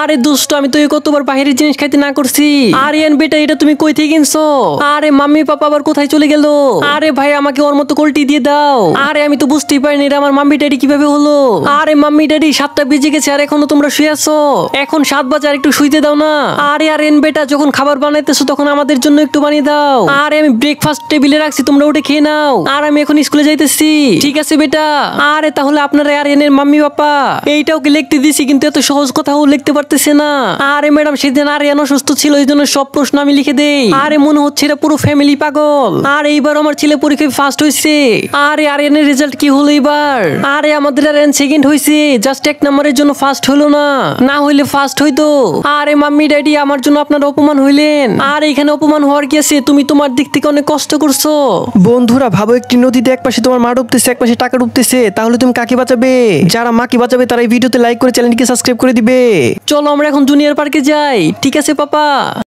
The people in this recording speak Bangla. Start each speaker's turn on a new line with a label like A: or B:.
A: আরে দোস্ত আমি তো কতবার বাইরের জিনিস খাইতে না করছি। আরে বেটা এটা তুমি কই থেকে কিনছো? আরে মাম্মি পাপা আবার কোথায় চলে গেল? আরে ভাই আমাকে ওর মতো কোল্টি দিয়ে দাও। আরে আমি তো বুঝতেই পারিনি এটা আমার মাম্মি ড্যাডি কিভাবে হলো। আরে মাম্মি ড্যাডি 7টা বেজে গেছে আর এখনো তোমরা শুয়ে আছো। এখন 7 বাজে আর একটু শুইতে দাও না। আরে বেটা যখন খাবার বানাইতেছো তখন আমাদের জন্য একটু বানিয়ে দাও। আরে আমি ব্রেকফাস্ট টেবিলে রাখছি তোমরা উঠে খেয়ে নাও। আর আমি এখন স্কুলে যাইতেছি। ঠিক আছে বেটা। আরে তাহলে আপনারা আরিয়ানের মাম্মি পাপা এইটাও কি লিখতে দিছি কিন্তু এত সহজ কথাও লিখতে পারতেছে না। আরে ম্যাডাম সেদিন আরিয়ান অসুস্থ ছিল এই জন্য সব প্রশ্ন আমি লিখে দেই। আরে মনে হচ্ছে এটা পুরো ফ্যামিলি পাগল। আর এইবার আমার ছেলে পরীক্ষায় ফার্স্ট হয়েছে। আরে আরিয়ানের রেজাল্ট কি হলো এবার? আরে আমাদের আরিয়ান সেকেন্ড হয়েছে, জাস্ট 1 নম্বরের জন্য ফার্স্ট হলো না, না হইলে ফার্স্ট হইতো। আরে মাম্মি ড্যাডি আমার জন্য আপনারা অপমান হইলেন। আর এখানে অপমান হওয়ার কি আছে? তুমি তোমার দিক থেকে অনেক কষ্ট করছো।
B: বন্ধুরা ভাবো একটি নদীতে একপাশে তোমার মা ডুবতেছে একপাশে টাকা ডুবতেছে, তাহলে তুমি কাকে বাঁচাবে? যারা মাকে বাঁচাবে তারা এই ভিডিওতে লাইক করে চ্যানেলটিকে সাবস্ক্রাইব করে দিবে।
A: চলো আমরা এখন জুনিয়র পার্কে যাই। ঠিক আছে পাপা।